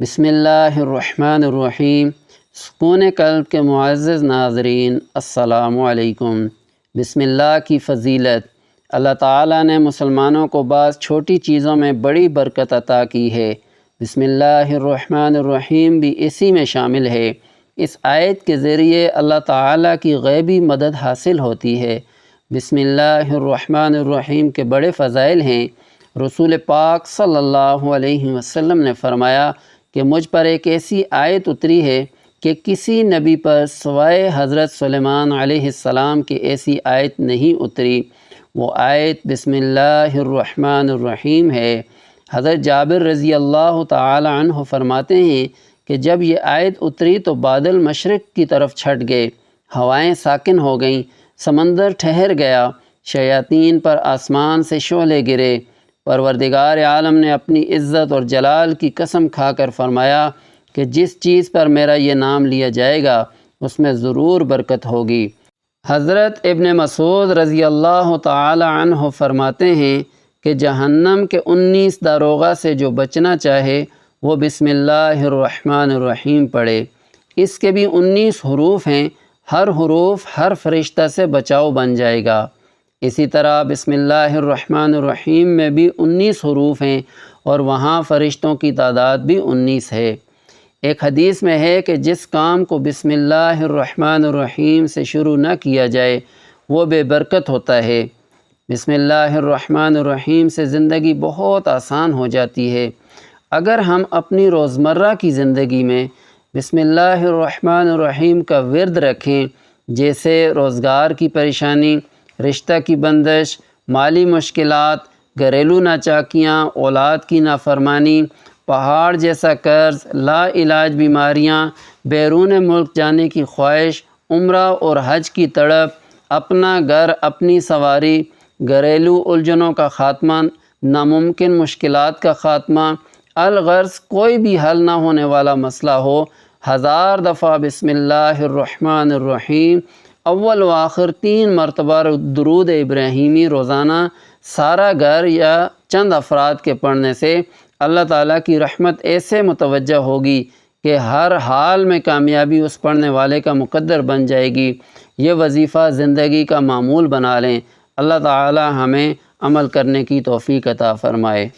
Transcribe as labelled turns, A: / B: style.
A: بسم اللہ الرحمن الرحیم۔ سکون قلب کے معزز ناظرین، السلام علیکم۔ بسم اللہ کی فضیلت۔ اللہ تعالیٰ نے مسلمانوں کو بعض چھوٹی چیزوں میں بڑی برکت عطا کی ہے۔ بسم اللہ الرحمن الرحیم بھی اسی میں شامل ہے۔ اس آیت کے ذریعے اللہ تعالیٰ کی غیبی مدد حاصل ہوتی ہے۔ بسم اللہ الرحمن الرحیم کے بڑے فضائل ہیں۔ رسول پاک صلی اللہ علیہ وسلم نے فرمایا کہ مجھ پر ایک ایسی آیت اتری ہے کہ کسی نبی پر سوائے حضرت سلیمان علیہ السلام کی ایسی آیت نہیں اتری۔ وہ آیت بسم اللہ الرحمن الرحیم ہے۔ حضرت جابر رضی اللہ تعالی عنہ فرماتے ہیں کہ جب یہ آیت اتری تو بادل مشرق کی طرف چھٹ گئے، ہوائیں ساکن ہو گئیں، سمندر ٹھہر گیا، شیاطین پر آسمان سے شعلے گرے۔ پروردگار عالم نے اپنی عزت اور جلال کی قسم کھا کر فرمایا کہ جس چیز پر میرا یہ نام لیا جائے گا اس میں ضرور برکت ہوگی۔ حضرت ابن مسعود رضی اللہ تعالی عنہ فرماتے ہیں کہ جہنم کے 19 داروغہ سے جو بچنا چاہے وہ بسم اللہ الرحمن الرحیم پڑھے۔ اس کے بھی 19 حروف ہیں، ہر حروف ہر فرشتہ سے بچاؤ بن جائے گا۔ اسی طرح بسم اللہ الرحمن الرحیم میں بھی 19 حروف ہیں اور وہاں فرشتوں کی تعداد بھی 19 ہے۔ ایک حدیث میں ہے کہ جس کام کو بسم اللہ الرحمن الرحیم سے شروع نہ کیا جائے وہ بے برکت ہوتا ہے۔ بسم اللہ الرحمن الرحیم سے زندگی بہت آسان ہو جاتی ہے۔ اگر ہم اپنی روزمرہ کی زندگی میں بسم اللہ الرحمن الرحیم کا ورد رکھیں، جیسے روزگار کی پریشانی، رشتہ کی بندش، مالی مشکلات، گھریلو ناچاکیاں، اولاد کی نافرمانی، پہاڑ جیسا قرض، لا علاج بیماریاں، بیرون ملک جانے کی خواہش، عمرہ اور حج کی تڑپ، اپنا گھر اپنی سواری، گھریلو الجھنوں کا خاتمہ، ناممکن مشکلات کا خاتمہ، الغرض کوئی بھی حل نہ ہونے والا مسئلہ ہو، 1000 دفعہ بسم اللہ الرحمن الرحیم اول و آخر 3 مرتبہ درود ابراہیمی روزانہ سارا گھر یا چند افراد کے پڑھنے سے اللہ تعالیٰ کی رحمت ایسے متوجہ ہوگی کہ ہر حال میں کامیابی اس پڑھنے والے کا مقدر بن جائے گی۔ یہ وظیفہ زندگی کا معمول بنا لیں۔ اللہ تعالیٰ ہمیں عمل کرنے کی توفیق عطا فرمائے۔